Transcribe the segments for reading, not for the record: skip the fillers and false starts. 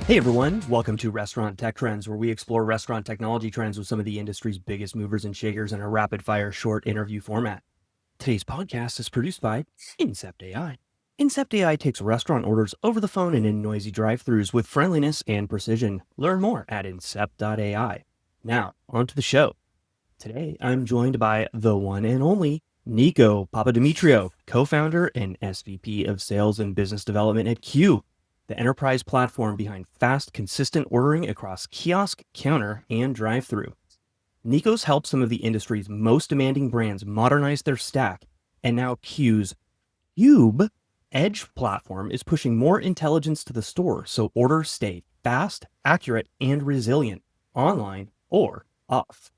Hey everyone, welcome to Restaurant Tech Trends, where we explore restaurant technology trends with some of the industry's biggest movers and shakers in a rapid-fire short interview format. Today's podcast is produced by Incept AI. Incept AI takes restaurant orders over the phone and in noisy drive-thrus with friendliness and precision. Learn more at incept.ai. Now, on to the show. Today, I'm joined by the one and only Niko Papademetriou, co-founder and SVP of Sales and Business Development at Qube, the enterprise platform behind fast, consistent ordering across kiosk, counter, and drive-thru. Niko's helped some of the industry's most demanding brands modernize their stack, and now Qube's Qube Edge platform is pushing more intelligence to the store so orders stay fast, accurate, and resilient, online or off.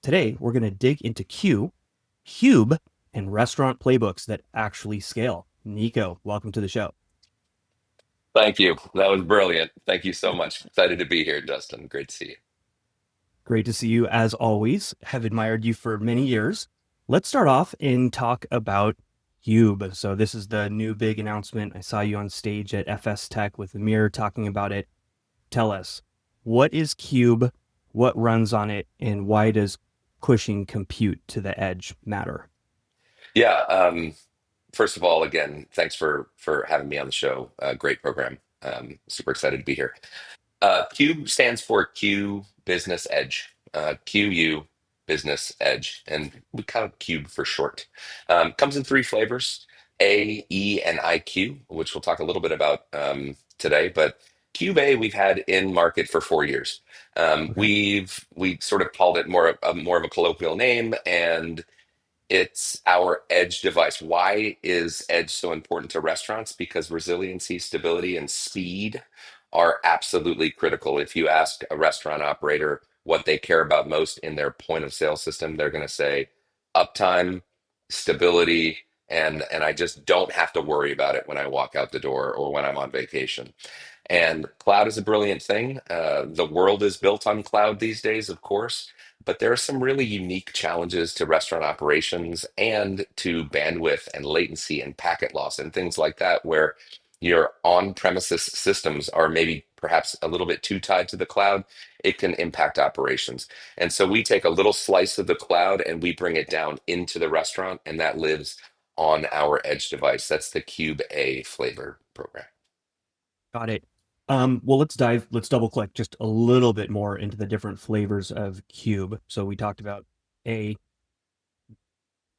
Today, we're going to dig into Qube, and restaurant playbooks that actually scale. Niko, welcome to the show. Thank you. That was brilliant. Thank you so much. Excited to be here, Justin. Great to see you. Great to see you as always. Have admired you for many years. Let's start off and talk about Qube. So this is the new big announcement. I saw you on stage at FS Tech with Amir talking about it. Tell us, what is Qube, what runs on it, and why does pushing compute to the edge matter? Yeah. First of all, again, thanks for having me on the show. Great program. Super excited to be here. Qube stands for Q Business Edge. QU Business Edge, and we call it Qube for short. Comes in three flavors: A, E, and IQ, which we'll talk a little bit about today. But Qube A we've had in market for 4 years. Okay. We sort of called it more of a colloquial name, and it's our edge device. Why is edge so important to restaurants? Because resiliency, stability, and speed are absolutely critical. If you ask a restaurant operator what they care about most in their point of sale system, they're going to say uptime, stability, and I just don't have to worry about it when I walk out the door or when I'm on vacation. And cloud is a brilliant thing. The world is built on cloud these days, of course, but there are some really unique challenges to restaurant operations and to bandwidth and latency and packet loss and things like that, where your on-premises systems are maybe perhaps a little bit too tied to the cloud. It can impact operations. And so we take a little slice of the cloud and we bring it down into the restaurant, and that lives on our edge device. That's the Qube A flavor program. Got it. Well, let's double click just a little bit more into the different flavors of Qube. So we talked about A,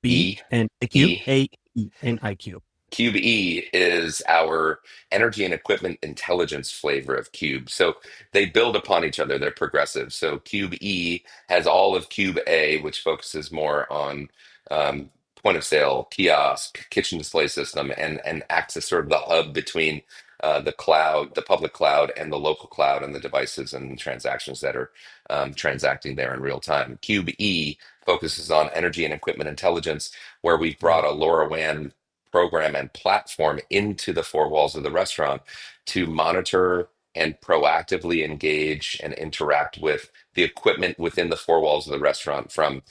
B, E, and IQ, E. A, E, and IQ. Qube E is our energy and equipment intelligence flavor of Qube. So they build upon each other. They're progressive. So Qube E has all of Qube A, which focuses more on um, point of sale, kiosk, kitchen display system, and acts as sort of the hub between the cloud, the public cloud, and the local cloud, and the devices and transactions that are transacting there in real time. Qube E focuses on energy and equipment intelligence, where we've brought a LoRaWAN program and platform into the four walls of the restaurant to monitor and proactively engage and interact with the equipment within the four walls of the restaurant, from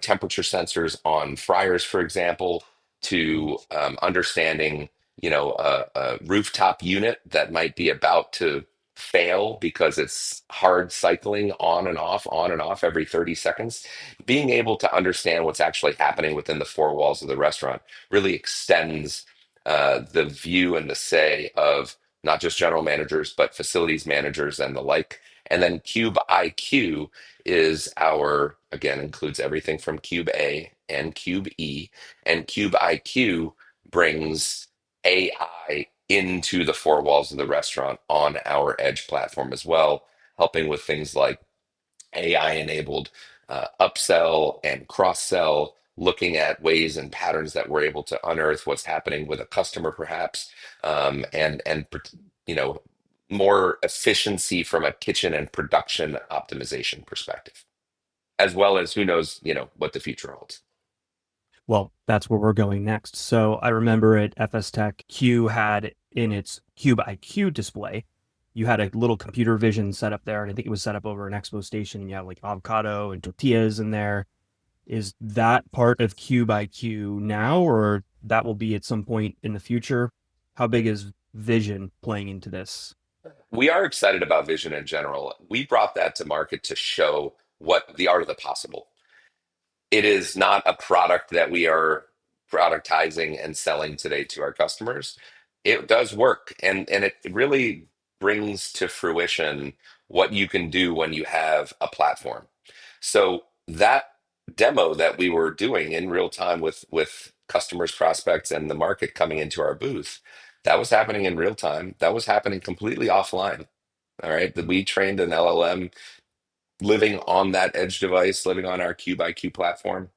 temperature sensors on fryers, for example, to understanding a rooftop unit that might be about to fail because it's hard cycling on and off every 30 seconds. Being able to understand what's actually happening within the four walls of the restaurant really extends the view and the say of not just general managers, but facilities managers and the like. And then Qube IQ is again, includes everything from Qube A and Qube E. And Qube IQ brings AI into the four walls of the restaurant on our Edge platform as well, helping with things like AI enabled upsell and cross sell, looking at ways and patterns that we're able to unearth what's happening with a customer, perhaps, and more efficiency from a kitchen and production optimization perspective, as well as who knows, what the future holds. Well, that's where we're going next. So I remember at FS Tech, Q had in its Qube IQ display, you had a little computer vision set up there, and I think it was set up over an expo station, and you had like avocado and tortillas in there. Is that part of Qube IQ now, or that will be at some point in the future? How big is vision playing into this? We are excited about vision in general. We brought that to market to show what the art of the possible. It is not a product that we are productizing and selling today to our customers. It does work, and it really brings to fruition what you can do when you have a platform. So that demo that we were doing in real time with customers, prospects, and the market coming into our booth, that was happening in real time. That was happening completely offline. All right. That we trained an LLM living on that edge device, living on our Qube IQ platform,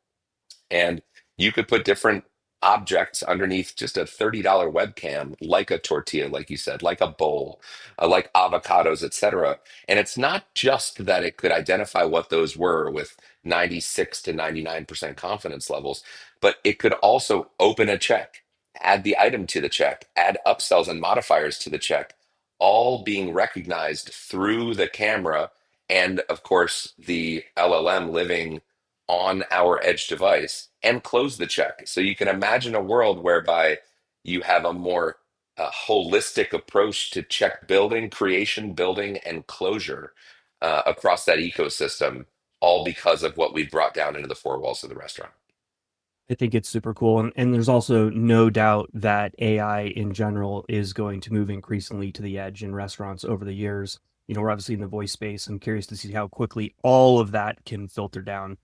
and you could put different objects underneath just a $30 webcam, like a tortilla, like you said, like a bowl, like avocados, etc. And it's not just that it could identify what those were with 96 to 99% confidence levels, but it could also open a check, add the item to the check, add upsells and modifiers to the check, all being recognized through the camera. And of course, the LLM living on our edge device and close the check. So you can imagine a world whereby you have a more holistic approach to check building, creation, building, and closure across that ecosystem, all because of what we've brought down into the four walls of the restaurant. I think it's super cool. And there's also no doubt that AI in general is going to move increasingly to the edge in restaurants over the years. We're obviously in the voice space. I'm curious to see how quickly all of that can filter down.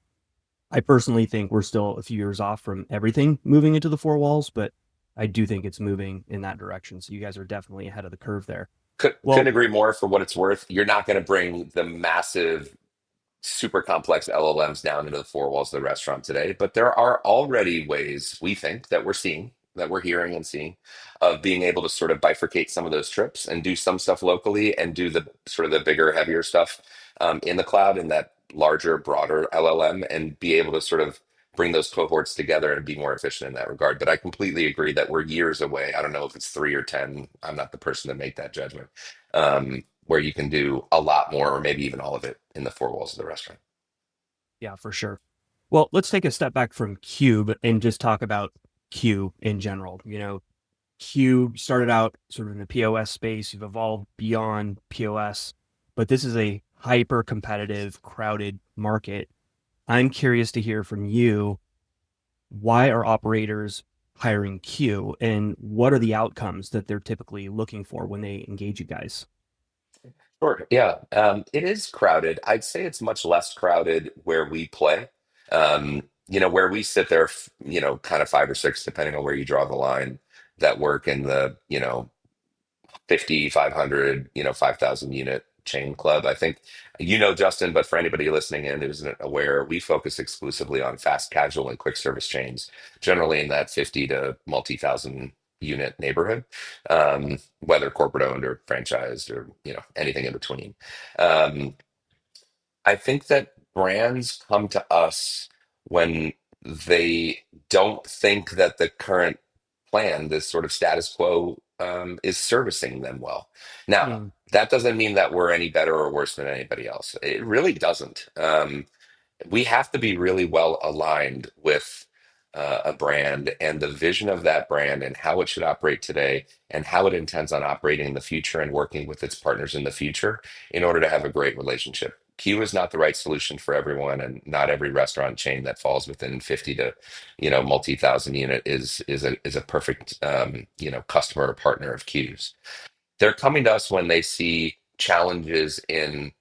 I personally think we're still a few years off from everything moving into the four walls, but I do think it's moving in that direction. So you guys are definitely ahead of the curve there. Couldn't Well, agree more for what it's worth. You're not going to bring the massive super complex LLMs down into the four walls of the restaurant today, but there are already ways we think that we're seeing, that we're hearing and seeing, of being able to sort of bifurcate some of those trips and do some stuff locally and do the sort of the bigger, heavier stuff in the cloud in that larger, broader LLM and be able to sort of bring those cohorts together and be more efficient in that regard. But I completely agree that we're years away. I don't know if it's 3 or 10. I'm not the person to make that judgment. Where you can do a lot more, or maybe even all of it, in the four walls of the restaurant. yeah, for sure. Well, let's take a step back from Qube and just talk about Q in general. Q started out sort of in the POS space. You've evolved beyond POS, but this is a hyper competitive, crowded market. I'm curious to hear from you. Why are operators hiring Q, and what are the outcomes that they're typically looking for when they engage you guys? Sure. Yeah. It is crowded. I'd say it's much less crowded where we play. Where we sit there, kind of five or six, depending on where you draw the line, that work in the, 50, 500, 5,000 unit chain club. I think, Justin, but for anybody listening in who isn't aware, we focus exclusively on fast casual and quick service chains, generally in that 50 to multi-thousand unit neighborhood, whether corporate owned or franchised or, anything in between. Um, I think that brands come to us when they don't think that the current plan, this sort of status quo, is servicing them well. Now, Hmm. that doesn't mean that we're any better or worse than anybody else. It really doesn't. We have to be really well aligned with a brand and the vision of that brand and how it should operate today and how it intends on operating in the future and working with its partners in the future in order to have a great relationship. Q is not the right solution for everyone, and not every restaurant chain that falls within 50 to, multi-thousand unit is a perfect, customer or partner of Q's. They're coming to us when they see challenges in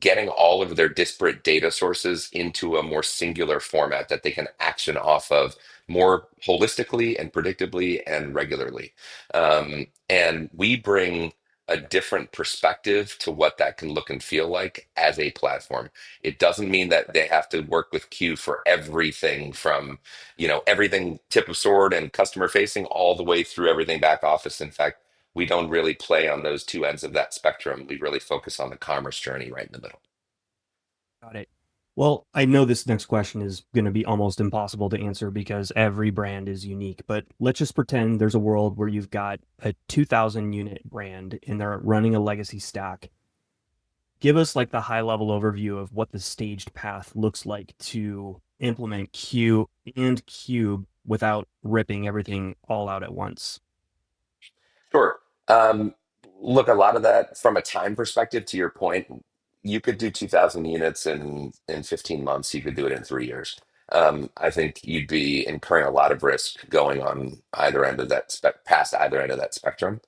getting all of their disparate data sources into a more singular format that they can action off of more holistically and predictably and regularly. And we bring a different perspective to what that can look and feel like as a platform. It doesn't mean that they have to work with Q for everything from, everything tip of sword and customer facing all the way through everything back office. In fact, we don't really play on those two ends of that spectrum. We really focus on the commerce journey right in the middle. Got it. Well, I know this next question is going to be almost impossible to answer because every brand is unique, but let's just pretend there's a world where you've got a 2000 unit brand and they're running a legacy stack. Give us like the high level overview of what the staged path looks like to implement Q and Qube without ripping everything all out at once. Sure. Look, a lot of that from a time perspective, to your point, you could do 2,000 units in 15 months. You could do it in 3 years. I think you'd be incurring a lot of risk going on either end of that past either end of that spectrum.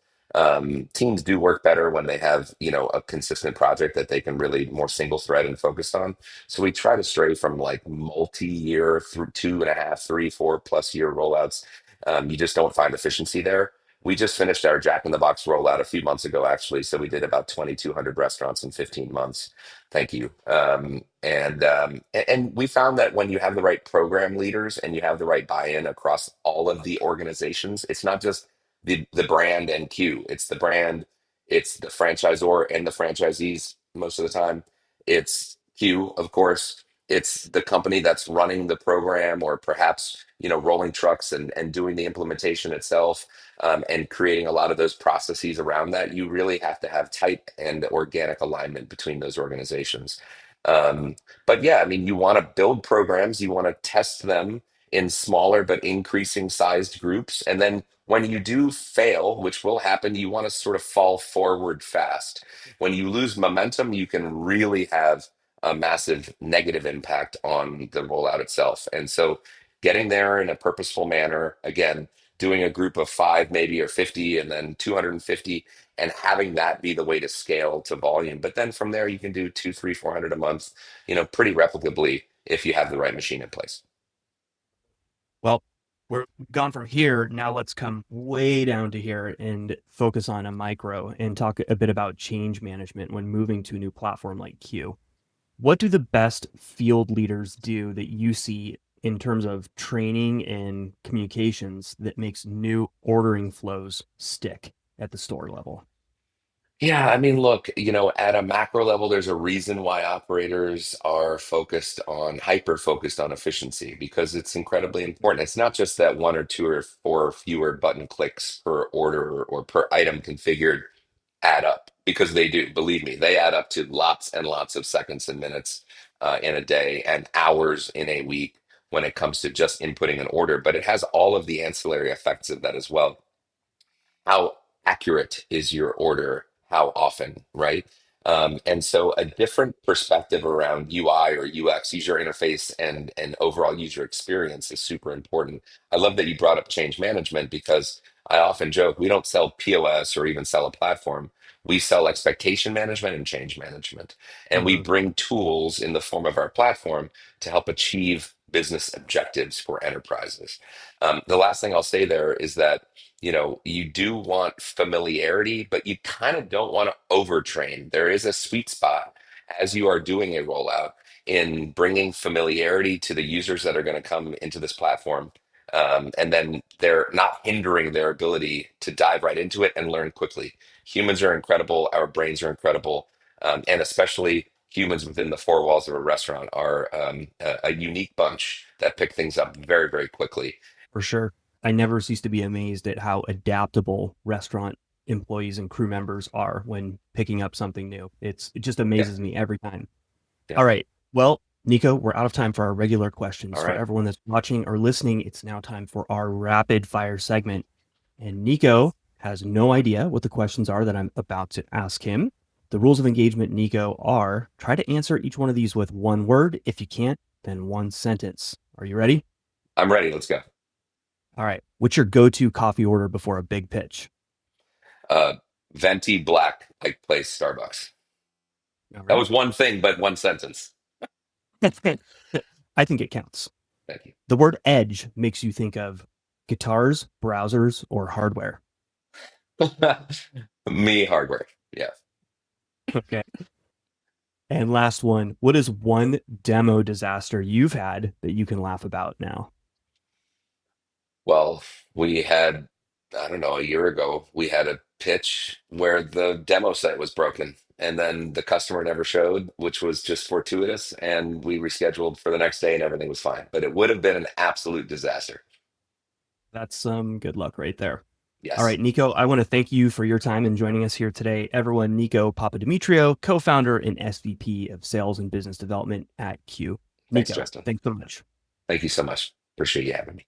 Teams do work better when they have, a consistent project that they can really more single thread and focus on. So we try to stray from like multi-year through 2.5, 3, 4+ year rollouts. You just don't find efficiency there. We just finished our Jack in the Box rollout a few months ago, actually. So we did about 2,200 restaurants in 15 months. Thank you. And we found that when you have the right program leaders and you have the right buy-in across all of the organizations, it's not just the brand and Q. It's the brand, it's the franchisor and the franchisees most of the time. It's Q, of course. It's the company that's running the program or perhaps, rolling trucks and doing the implementation itself, and creating a lot of those processes around that. You really have to have tight and organic alignment between those organizations. Um, but yeah, I mean, you want to build programs, you want to test them in smaller but increasing sized groups. And then when you do fail, which will happen, you want to sort of fall forward fast. When you lose momentum, you can really have a massive negative impact on the rollout itself. And so getting there in a purposeful manner, again, doing a group of five maybe or 50 and then 250 and having that be the way to scale to volume. But then from there, you can do two, three, 400 a month, pretty replicably if you have the right machine in place. Well, we're gone from here. Now let's come way down to here and focus on a micro and talk a bit about change management when moving to a new platform like Q. What do the best field leaders do that you see in terms of training and communications that makes new ordering flows stick at the store level? Yeah, I mean, look, at a macro level, there's a reason why operators are hyper focused on efficiency because it's incredibly important. It's not just that one or two or four fewer button clicks per order or per item configured add up because they do, believe me, they add up to lots and lots of seconds and minutes in a day and hours in a week when it comes to just inputting an order. But it has all of the ancillary effects of that as well. How accurate is your order? How often, right? And so a different perspective around UI or UX, user interface, and overall user experience is super important. I love that you brought up change management because I often joke we don't sell POS or even sell a platform. We sell expectation management and change management. And we Mm-hmm. bring tools in the form of our platform to help achieve business objectives for enterprises. The last thing I'll say there is that you do want familiarity, but you kind of don't want to overtrain. There is a sweet spot as you are doing a rollout in bringing familiarity to the users that are going to come into this platform. And then they're not hindering their ability to dive right into it and learn quickly. Humans are incredible. Our brains are incredible. And especially humans within the four walls of a restaurant are a unique bunch that pick things up very, very quickly. For sure. I never cease to be amazed at how adaptable restaurant employees and crew members are when picking up something new. It just Yeah. amazes me every time. Yeah. All right. Well, Niko, we're out of time for our regular questions. All For right. everyone that's watching or listening, it's now time for our rapid fire segment. And Niko has no idea what the questions are that I'm about to ask him. The rules of engagement, Niko, are try to answer each one of these with one word. If you can't, then one sentence. Are you ready? I'm ready. Let's go. All right. What's your go-to coffee order before a big pitch? Uh, Venti black like place Starbucks. All That right. was one thing, but one sentence. I think it counts. Thank you. The word edge makes you think of guitars, browsers, or hardware. Me hardware. Yeah. Okay. And last one, what is one demo disaster you've had that you can laugh about now? Well, we had, I don't know, a year ago, we had a pitch where the demo set was broken and then the customer never showed, which was just fortuitous. And we rescheduled for the next day and everything was fine. But it would have been an absolute disaster. That's some good luck right there. All Yes. right, Niko, I want to thank you for your time and joining us here today. Everyone, Niko Papademetriou, co-founder and SVP of Sales and Business Development at Q. Thanks, Niko, Justin. thanks so much. Thank you so much. Appreciate you having me.